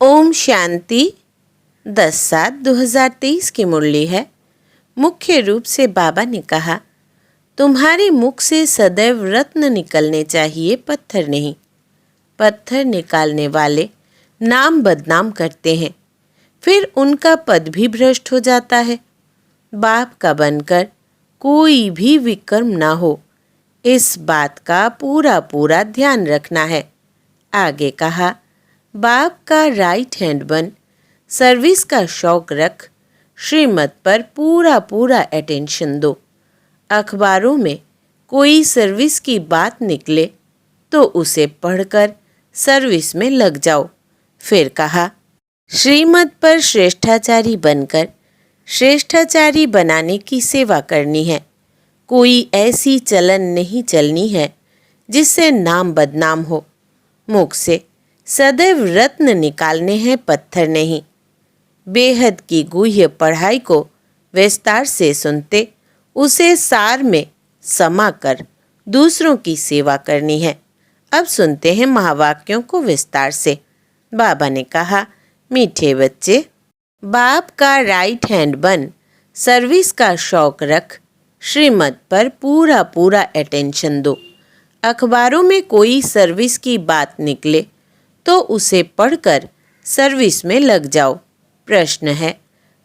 ओम शांति 10/7/2023 की मुरली है। मुख्य रूप से बाबा ने कहा, तुम्हारे मुख से सदैव रत्न निकलने चाहिए, पत्थर नहीं। पत्थर निकालने वाले नाम बदनाम करते हैं, फिर उनका पद भी भ्रष्ट हो जाता है। बाप का बनकर कोई भी विकर्म ना हो, इस बात का पूरा पूरा ध्यान रखना है। आगे कहा, बाप का राइट हैंड बन, सर्विस का शौक रख, श्रीमत पर पूरा पूरा अटेंशन दो। अखबारों में कोई सर्विस की बात निकले तो उसे पढ़कर सर्विस में लग जाओ। फिर कहा, श्रीमत पर श्रेष्ठाचारी बनकर श्रेष्ठाचारी बनाने की सेवा करनी है। कोई ऐसी चलन नहीं चलनी है जिससे नाम बदनाम हो। मुख से सदैव रत्न निकालने हैं, पत्थर नहीं। बेहद की गुह्य पढ़ाई को विस्तार से सुनते, उसे सार में समा कर दूसरों की सेवा करनी है। अब सुनते हैं महावाक्यों को विस्तार से। बाबा ने कहा, मीठे बच्चे, बाप का राइट हैंड बन, सर्विस का शौक रख, श्रीमत पर पूरा पूरा अटेंशन दो। अखबारों में कोई सर्विस की बात निकले तो उसे पढ़कर सर्विस में लग जाओ। प्रश्न है,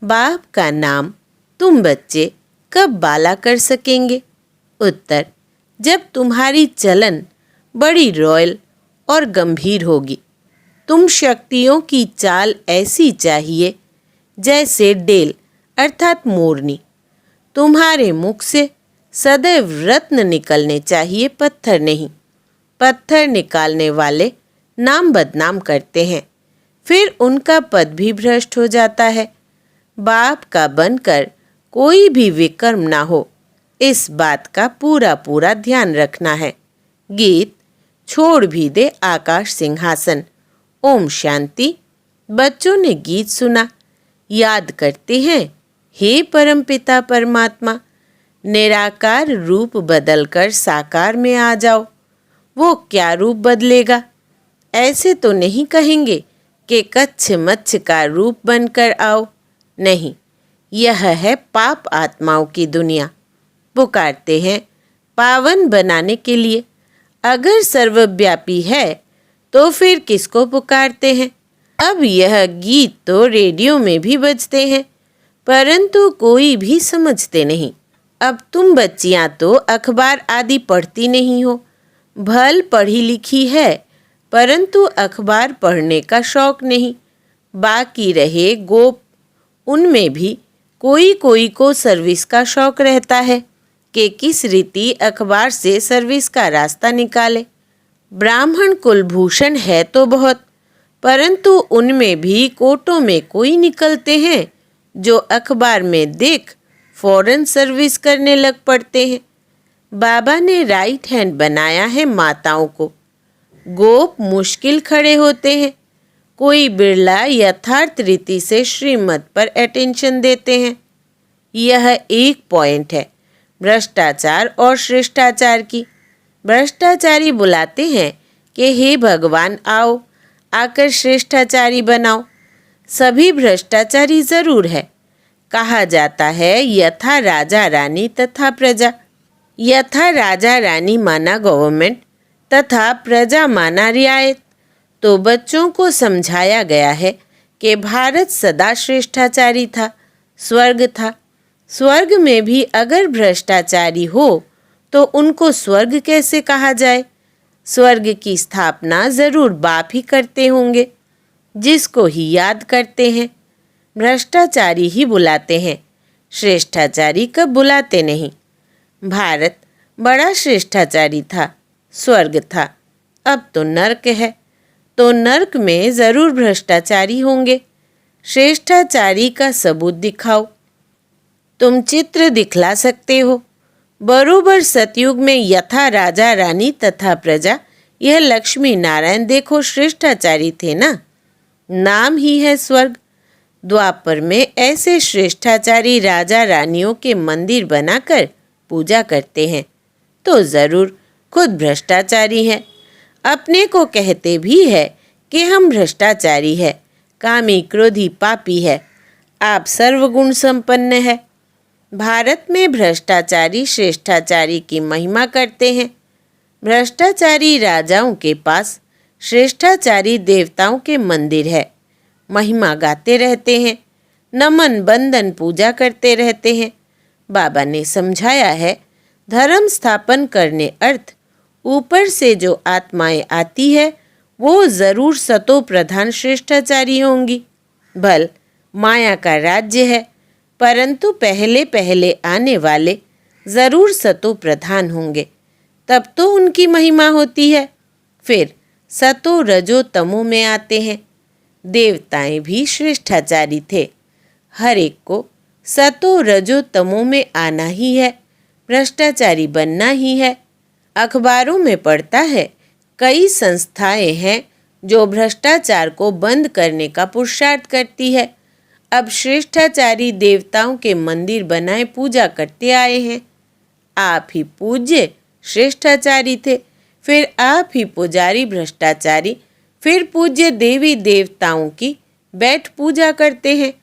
बाप का नाम तुम बच्चे कब बाला कर सकेंगे? उत्तर, जब तुम्हारी चलन बड़ी रॉयल और गंभीर होगी। तुम शक्तियों की चाल ऐसी चाहिए जैसे डेल अर्थात मोरनी। तुम्हारे मुख से सदैव रत्न निकलने चाहिए, पत्थर नहीं। पत्थर निकालने वाले नाम बदनाम करते हैं, फिर उनका पद भी भ्रष्ट हो जाता है। बाप का बनकर कोई भी विकर्म ना हो, इस बात का पूरा पूरा ध्यान रखना है। गीत छोड़ भी दे आकाश सिंहासन। ओम शांति। बच्चों ने गीत सुना, याद करते हैं, हे परमपिता परमात्मा, निराकार रूप बदलकर साकार में आ जाओ। वो क्या रूप बदलेगा? ऐसे तो नहीं कहेंगे कि कच्छ मच्छ का रूप बनकर आओ। नहीं, यह है पाप आत्माओं की दुनिया। पुकारते हैं पावन बनाने के लिए। अगर सर्वव्यापी है तो फिर किसको पुकारते हैं? अब यह गीत तो रेडियो में भी बजते हैं, परंतु कोई भी समझते नहीं। अब तुम बच्चियां तो अखबार आदि पढ़ती नहीं हो। भल पढ़ी लिखी है, परंतु अखबार पढ़ने का शौक नहीं। बाकी रहे गोप, उनमें भी कोई कोई को सर्विस का शौक रहता है कि किस रीति अखबार से सर्विस का रास्ता निकाले। ब्राह्मण कुलभूषण है तो बहुत, परंतु उनमें भी कोटों में कोई निकलते हैं जो अखबार में देख फौरन सर्विस करने लग पड़ते हैं। बाबा ने राइट हैंड बनाया है माताओं को। गोप मुश्किल खड़े होते हैं। कोई बिरला यथार्थ रीति से श्रीमत पर अटेंशन देते हैं। यह एक पॉइंट है भ्रष्टाचार और श्रेष्ठाचार की। भ्रष्टाचारी बुलाते हैं कि हे भगवान आओ, आकर श्रेष्ठाचारी बनाओ। सभी भ्रष्टाचारी जरूर है। कहा जाता है यथा राजा रानी तथा प्रजा। यथा राजा रानी माना गवर्नमेंट तथा प्रजा माना रियायत। तो बच्चों को समझाया गया है कि भारत सदा श्रेष्ठाचारी था, स्वर्ग था। स्वर्ग में भी अगर भ्रष्टाचारी हो तो उनको स्वर्ग कैसे कहा जाए? स्वर्ग की स्थापना जरूर बाप ही करते होंगे, जिसको ही याद करते हैं। भ्रष्टाचारी ही बुलाते हैं, श्रेष्ठाचारी कब बुलाते नहीं। भारत बड़ा श्रेष्ठाचारी था, स्वर्ग था। अब तो नर्क है, तो नर्क में जरूर भ्रष्टाचारी होंगे। श्रेष्ठाचारी का सबूत दिखाओ। तुम चित्र दिखला सकते हो। बरोबर सतयुग में यथा राजा रानी तथा प्रजा, यह लक्ष्मी नारायण देखो श्रेष्ठाचारी थे ना, नाम ही है स्वर्ग। द्वापर में ऐसे श्रेष्ठाचारी राजा रानियों के मंदिर बनाकर पूजा करते हैं, तो जरूर खुद भ्रष्टाचारी हैं। अपने को कहते भी है कि हम भ्रष्टाचारी है, कामी क्रोधी पापी है, आप सर्वगुण संपन्न है। भारत में भ्रष्टाचारी श्रेष्ठाचारी की महिमा करते हैं। भ्रष्टाचारी राजाओं के पास श्रेष्ठाचारी देवताओं के मंदिर है, महिमा गाते रहते हैं, नमन बंदन पूजा करते रहते हैं। बाबा ने समझाया है, धर्म स्थापन करने अर्थ ऊपर से जो आत्माएं आती है वो जरूर सतो प्रधान श्रेष्ठाचारी होंगी। भल माया का राज्य है, परंतु पहले पहले आने वाले जरूर सतो प्रधान होंगे, तब तो उनकी महिमा होती है। फिर सतो रजो तमो में आते हैं। देवताएं भी श्रेष्ठाचारी थे। हर एक को सतो रजो तमो में आना ही है, भ्रष्टाचारी बनना ही है। अखबारों में पढ़ता है, कई संस्थाएं हैं जो भ्रष्टाचार को बंद करने का पुरुषार्थ करती है। अब श्रेष्ठाचारी देवताओं के मंदिर बनाए पूजा करते आए हैं। आप ही पूज्य श्रेष्ठाचारी थे, फिर आप ही पुजारी भ्रष्टाचारी, फिर पूज्य देवी देवताओं की बैठ पूजा करते हैं।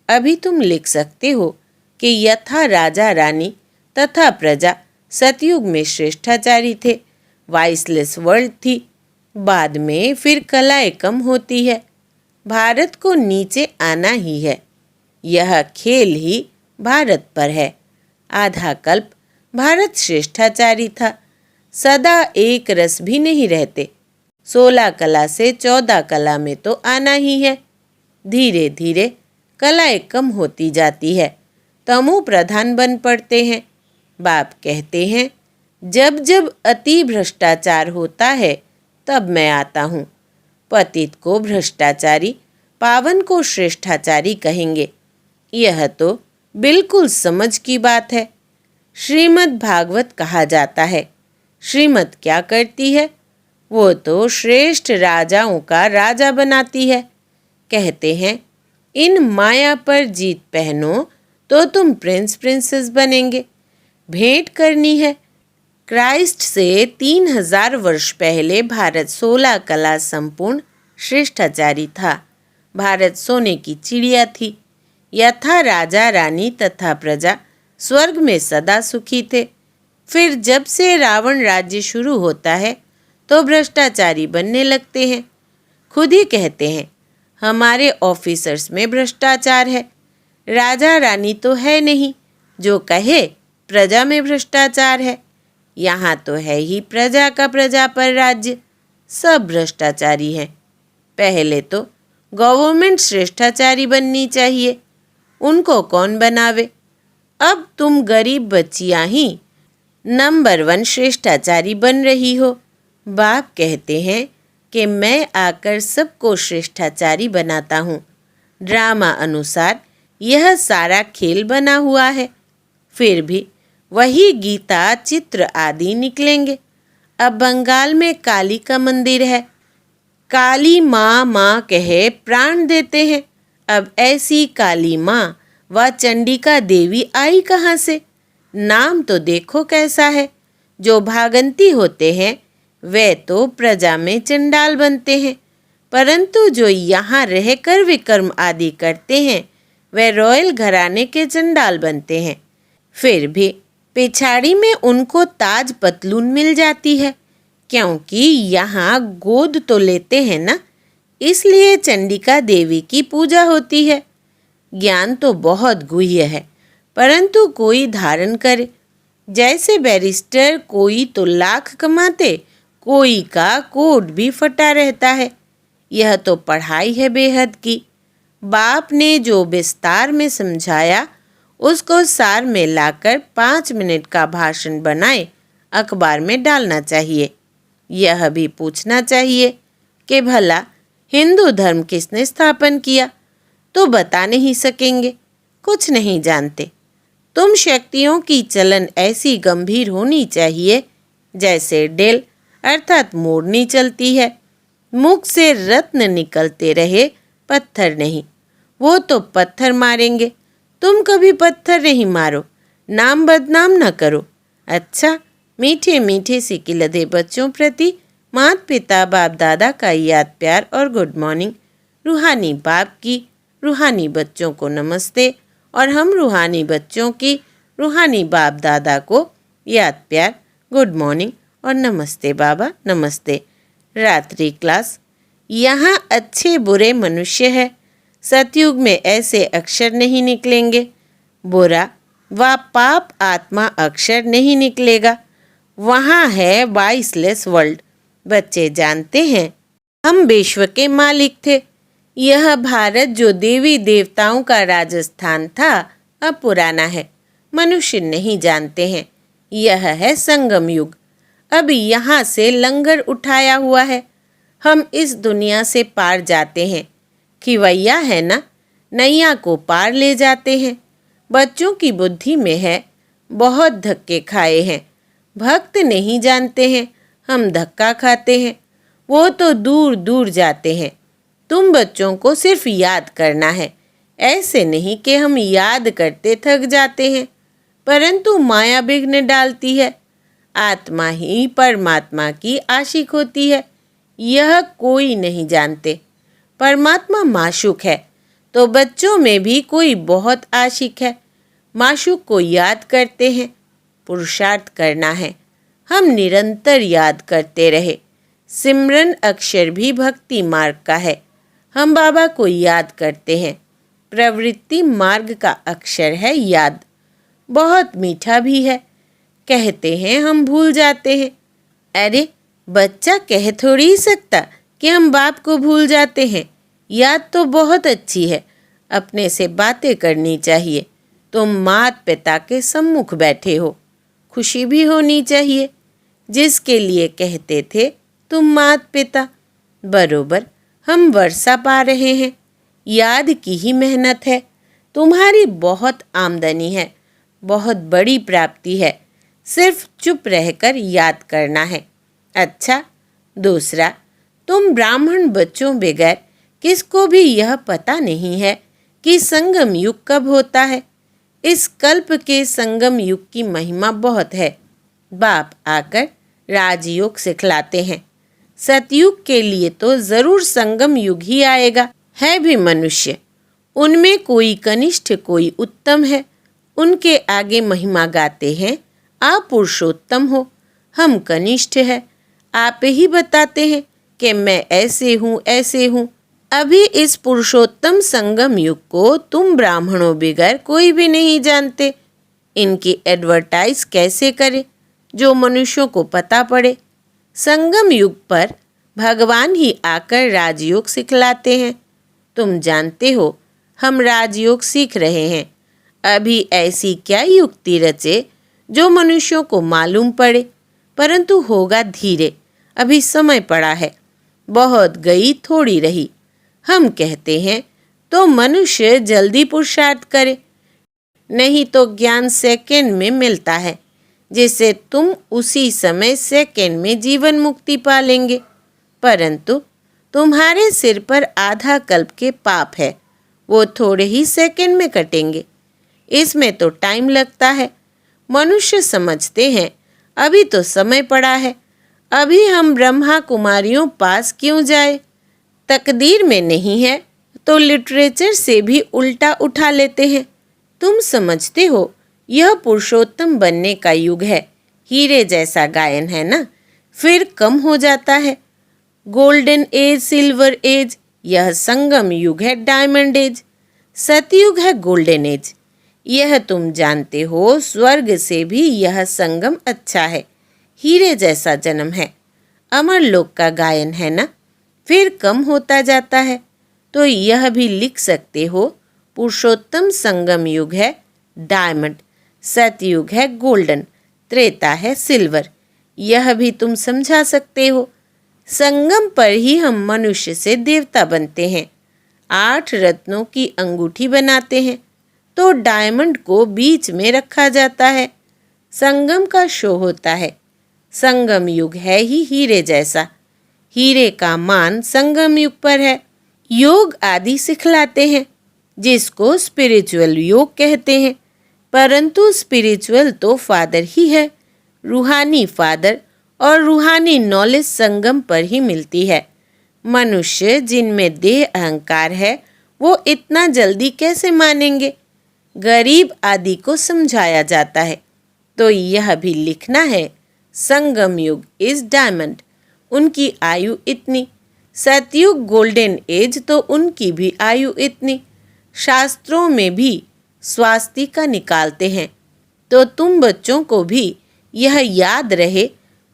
अभी तुम लिख सकते हो कि यथा राजा रानी तथा प्रजा सतयुग में श्रेष्ठाचारी थे, वाइसलेस वर्ल्ड थी। बाद में फिर कलाएं कम होती है। भारत को नीचे आना ही है। यह खेल ही भारत पर है। आधा कल्प भारत श्रेष्ठाचारी था। सदा एक रस भी नहीं रहते। 16 कला से 14 कला में तो आना ही है। धीरे धीरे कलाएं कम होती जाती है, तमो प्रधान बन पड़ते हैं। बाप कहते हैं, जब जब अति भ्रष्टाचार होता है तब मैं आता हूँ। पतित को भ्रष्टाचारी, पावन को श्रेष्ठाचारी कहेंगे। यह तो बिल्कुल समझ की बात है। श्रीमद् भागवत कहा जाता है। श्रीमद् क्या करती है? वो तो श्रेष्ठ राजाओं का राजा बनाती है। कहते हैं, इन माया पर जीत पहनो तो तुम प्रिंस प्रिंसेस बनेंगे। भेंट करनी है। क्राइस्ट से 3000 वर्ष पहले भारत 16 कला संपूर्ण श्रेष्ठाचारी था। भारत सोने की चिड़िया थी। यथा राजा रानी तथा प्रजा स्वर्ग में सदा सुखी थे। फिर जब से रावण राज्य शुरू होता है तो भ्रष्टाचारी बनने लगते हैं। खुद ही कहते हैं, हमारे ऑफिसर्स में भ्रष्टाचार है। राजा रानी तो है नहीं जो कहे प्रजा में भ्रष्टाचार है। यहाँ तो है ही प्रजा का प्रजा पर राज्य। सब भ्रष्टाचारी हैं। पहले तो गवर्नमेंट श्रेष्ठाचारी बननी चाहिए। उनको कौन बनावे? अब तुम गरीब बच्चियाँ ही नंबर 1 श्रेष्ठाचारी बन रही हो। बाप कहते हैं कि मैं आकर सबको श्रेष्ठाचारी बनाता हूँ। ड्रामा अनुसार यह सारा खेल बना हुआ है। फिर भी वही गीता चित्र आदि निकलेंगे। अब बंगाल में काली का मंदिर है। काली माँ माँ कहे प्राण देते हैं। अब ऐसी काली माँ व चंडिका देवी आई कहाँ से? नाम तो देखो कैसा है। जो भागंती होते हैं वे तो प्रजा में चंडाल बनते हैं, परंतु जो यहाँ रहकर विकर्म आदि करते हैं वे रॉयल घराने के चंडाल बनते हैं। फिर भी पिछाड़ी में उनको ताज पतलून मिल जाती है, क्योंकि यहाँ गोद तो लेते हैं ना, इसलिए चंडिका देवी की पूजा होती है। ज्ञान तो बहुत गुह्य है, परंतु कोई धारण करे। जैसे बैरिस्टर कोई तो लाख कमाते, कोई का कोट भी फटा रहता है। यह तो पढ़ाई है बेहद की। बाप ने जो विस्तार में समझाया उसको सार में लाकर 5 मिनट का भाषण बनाए अखबार में डालना चाहिए। यह भी पूछना चाहिए कि भला हिंदू धर्म किसने स्थापन किया? तो बता नहीं सकेंगे, कुछ नहीं जानते। तुम शक्तियों की चलन ऐसी गंभीर होनी चाहिए जैसे डेल अर्थात मोरनी चलती है। मुख से रत्न निकलते रहे, पत्थर नहीं। वो तो पत्थर मारेंगे, तुम कभी पत्थर नहीं मारो। नाम बदनाम न करो। अच्छा, मीठे मीठे सिक्के लदे बच्चों प्रति माता पिता बाप दादा का याद प्यार और गुड मॉर्निंग। रूहानी बाप की रूहानी बच्चों को नमस्ते और हम रूहानी बच्चों की रूहानी बाप दादा को याद प्यार गुड मॉर्निंग और नमस्ते बाबा नमस्ते। रात्रि क्लास। यहाँ अच्छे बुरे मनुष्य है। सतयुग में ऐसे अक्षर नहीं निकलेंगे। बुरा व पाप आत्मा अक्षर नहीं निकलेगा। वहाँ है वॉइसलेस वर्ल्ड। बच्चे जानते हैं हम विश्व के मालिक थे। यह भारत जो देवी देवताओं का राजस्थान था अब पुराना है। मनुष्य नहीं जानते हैं यह है संगम युग। अब यहाँ से लंगर उठाया हुआ है। हम इस दुनिया से पार जाते हैं। खिवैया है ना, नैया को पार ले जाते हैं। बच्चों की बुद्धि में है बहुत धक्के खाए हैं। भक्त नहीं जानते हैं हम धक्का खाते हैं। वो तो दूर दूर जाते हैं। तुम बच्चों को सिर्फ याद करना है। ऐसे नहीं कि हम याद करते थक जाते हैं, परंतु माया विघ्न डालती है। आत्मा ही परमात्मा की आशिक होती है। यह कोई नहीं जानते। परमात्मा माशूक है तो बच्चों में भी कोई बहुत आशिक है। माशूक को याद करते हैं। पुरुषार्थ करना है। हम निरंतर याद करते रहे। सिमरन अक्षर भी भक्ति मार्ग का है। हम बाबा को याद करते हैं। प्रवृत्ति मार्ग का अक्षर है याद। बहुत मीठा भी है। कहते हैं हम भूल जाते हैं। अरे बच्चा कह थोड़ी ही सकता कि हम बाप को भूल जाते हैं। याद तो बहुत अच्छी है। अपने से बातें करनी चाहिए। तुम माता पिता के सम्मुख बैठे हो। खुशी भी होनी चाहिए। जिसके लिए कहते थे तुम माता पिता, बरोबर हम वर्षा पा रहे हैं। याद की ही मेहनत है। तुम्हारी बहुत आमदनी है। बहुत बड़ी प्राप्ति है। सिर्फ चुप रहकर याद करना है। अच्छा, दूसरा, तुम ब्राह्मण बच्चों बगैर किसको भी यह पता नहीं है कि संगम युग कब होता है। इस कल्प के संगम युग की महिमा बहुत है। बाप आकर राजयोग सिखलाते हैं। सतयुग के लिए तो जरूर संगम युग ही आएगा। है भी मनुष्य, उनमें कोई कनिष्ठ कोई उत्तम है। उनके आगे महिमा गाते हैं आप पुरुषोत्तम हो, हम कनिष्ठ है। आप ही बताते हैं कि मैं ऐसे हूँ ऐसे हूँ। अभी इस पुरुषोत्तम संगम युग को तुम ब्राह्मणों बगैर कोई भी नहीं जानते। इनकी एडवर्टाइज कैसे करें जो मनुष्यों को पता पड़े। संगम युग पर भगवान ही आकर राजयोग सिखलाते हैं। तुम जानते हो हम राजयोग सीख रहे हैं। अभी ऐसी क्या युक्ति रचे जो मनुष्यों को मालूम पड़े, परंतु होगा धीरे। अभी समय पड़ा है। बहुत गई थोड़ी रही। हम कहते हैं तो मनुष्य जल्दी पुरुषार्थ करे, नहीं तो ज्ञान सेकंड में मिलता है, जिससे तुम उसी समय सेकंड में जीवन मुक्ति पा लेंगे। परंतु तुम्हारे सिर पर आधा कल्प के पाप है, वो थोड़े ही सेकंड में कटेंगे। इसमें तो टाइम लगता है। मनुष्य समझते हैं अभी तो समय पड़ा है, अभी हम ब्रह्मा कुमारियों पास क्यों जाए। तकदीर में नहीं है तो लिटरेचर से भी उल्टा उठा लेते हैं। तुम समझते हो यह पुरुषोत्तम बनने का युग है। हीरे जैसा गायन है ना, फिर कम हो जाता है। गोल्डन एज, सिल्वर एज, यह संगम युग है डायमंड एज। सतयुग है गोल्डन एज। यह तुम जानते हो। स्वर्ग से भी यह संगम अच्छा है। हीरे जैसा जन्म है। अमर लोक का गायन है ना, फिर कम होता जाता है। तो यह भी लिख सकते हो पुरुषोत्तम संगम युग है डायमंड, सतयुग है गोल्डन, त्रेता है सिल्वर। यह भी तुम समझा सकते हो। संगम पर ही हम मनुष्य से देवता बनते हैं। 8 रत्नों की अंगूठी बनाते हैं तो डायमंड को बीच में रखा जाता है। संगम का शो होता है। संगम युग है ही हीरे जैसा। हीरे का मान संगम युग पर है। योग आदि सिखलाते हैं जिसको स्पिरिचुअल योग कहते हैं, परंतु स्पिरिचुअल तो फादर ही है। रूहानी फादर और रूहानी नॉलेज संगम पर ही मिलती है। मनुष्य जिनमें देह अहंकार है वो इतना जल्दी कैसे मानेंगे? गरीब आदि को समझाया जाता है तो यह भी लिखना है संगम युग इज डायमंड, उनकी आयु इतनी। सतयुग गोल्डन एज तो उनकी भी आयु इतनी। शास्त्रों में भी स्वास्तिका निकालते हैं। तो तुम बच्चों को भी यह याद रहे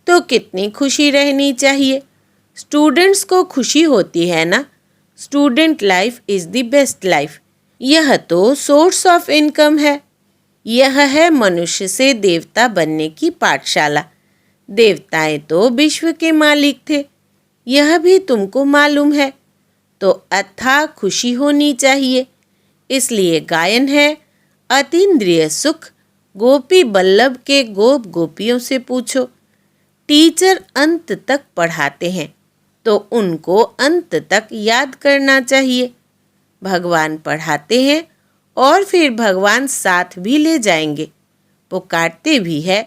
तो कितनी खुशी रहनी चाहिए। स्टूडेंट्स को खुशी होती है ना। Student life is the best life. यह तो सोर्स ऑफ इनकम है। यह है मनुष्य से देवता बनने की पाठशाला। देवताएं तो विश्व के मालिक थे, यह भी तुमको मालूम है। तो अथाह खुशी होनी चाहिए। इसलिए गायन है अतीन्द्रिय सुख गोपी बल्लभ के गोप गोपियों से पूछो। टीचर अंत तक पढ़ाते हैं तो उनको अंत तक याद करना चाहिए। भगवान पढ़ाते हैं और फिर भगवान साथ भी ले जाएंगे। पुकारते भी है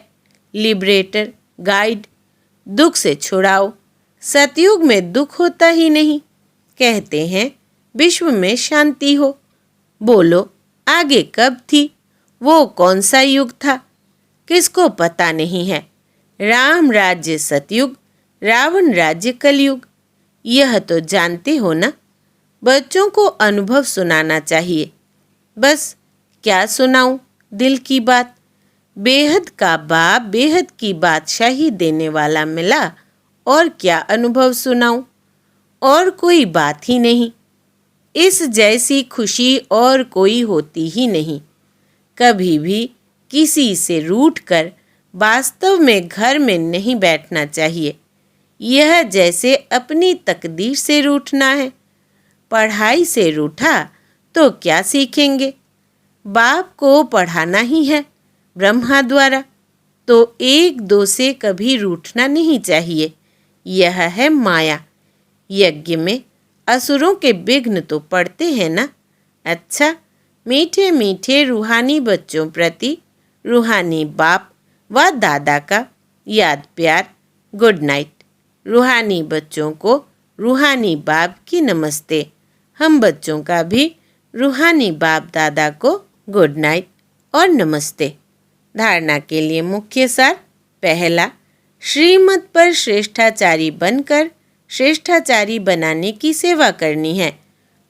लिबरेटर, गाइड, दुख से छुड़ाओ। सतयुग में दुख होता ही नहीं। कहते हैं विश्व में शांति हो। बोलो आगे कब थी? वो कौन सा युग था? किसको पता नहीं है। राम राज्य सतयुग, रावण राज्य कलयुग। यह तो जानते हो ना। बच्चों को अनुभव सुनाना चाहिए। बस क्या सुनाऊं दिल की बात। बेहद का बाप बेहद की बादशाही देने वाला मिला, और क्या अनुभव सुनाऊं। और कोई बात ही नहीं। इस जैसी खुशी और कोई होती ही नहीं। कभी भी किसी से रूठकर वास्तव में घर में नहीं बैठना चाहिए। यह जैसे अपनी तकदीर से रूठना है। पढ़ाई से रूठा तो क्या सीखेंगे? बाप को पढ़ाना ही है ब्रह्मा द्वारा, तो एक दो से कभी रूठना नहीं चाहिए। यह है माया। यज्ञ में असुरों के विघ्न तो पड़ते हैं ना। अच्छा, मीठे मीठे रूहानी बच्चों प्रति रूहानी बाप व दादा का याद प्यार। Good night. रूहानी बच्चों को रूहानी बाप की नमस्ते। हम बच्चों का भी रूहानी बाप दादा को गुड नाइट और नमस्ते। धारणा के लिए मुख्य सार। पहला, श्रीमत पर श्रेष्ठाचारी बनकर श्रेष्ठाचारी बनाने की सेवा करनी है।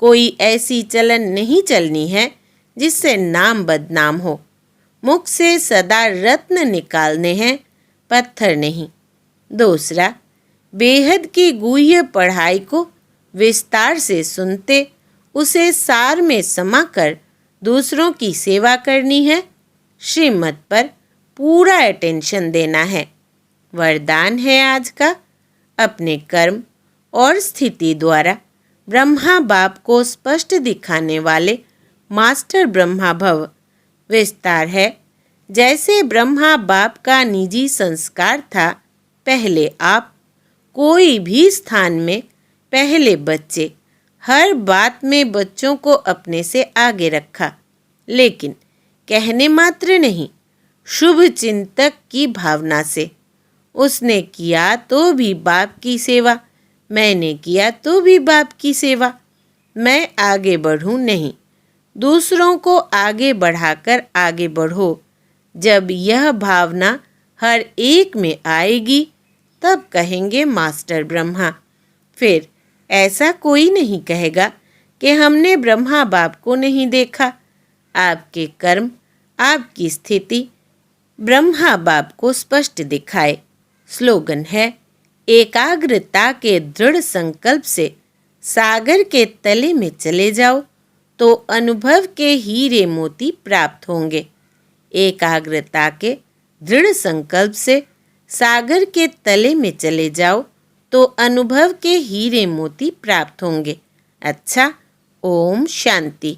कोई ऐसी चलन नहीं चलनी है जिससे नाम बदनाम हो। मुख से सदा रत्न निकालने हैं, पत्थर नहीं। दूसरा, बेहद की गुह्य पढ़ाई को विस्तार से सुनते उसे सार में समाकर दूसरों की सेवा करनी है। श्रीमत पर पूरा अटेंशन देना है। वरदान है आज का, अपने कर्म और स्थिति द्वारा ब्रह्मा बाप को स्पष्ट दिखाने वाले मास्टर ब्रह्मा भव। विस्तार है, जैसे ब्रह्मा बाप का निजी संस्कार था, पहले आप। कोई भी स्थान में पहले बच्चे। हर बात में बच्चों को अपने से आगे रखा, लेकिन कहने मात्र नहीं, शुभ चिंतक की भावना से। उसने किया तो भी बाप की सेवा, मैंने किया तो भी बाप की सेवा। मैं आगे बढ़ूं नहीं, दूसरों को आगे बढ़ाकर आगे बढ़ो। जब यह भावना हर एक में आएगी तब कहेंगे मास्टर ब्रह्मा। फिर ऐसा कोई नहीं कहेगा कि हमने ब्रह्मा बाप को नहीं देखा। आपके कर्म, आपकी स्थिति ब्रह्मा बाप को स्पष्ट दिखाए। स्लोगन है, एकाग्रता के दृढ़ संकल्प से सागर के तले में चले जाओ तो अनुभव के हीरे मोती प्राप्त होंगे। एकाग्रता के दृढ़ संकल्प से सागर के तले में चले जाओ तो अनुभव के हीरे मोती प्राप्त होंगे। अच्छा, ओम शांति।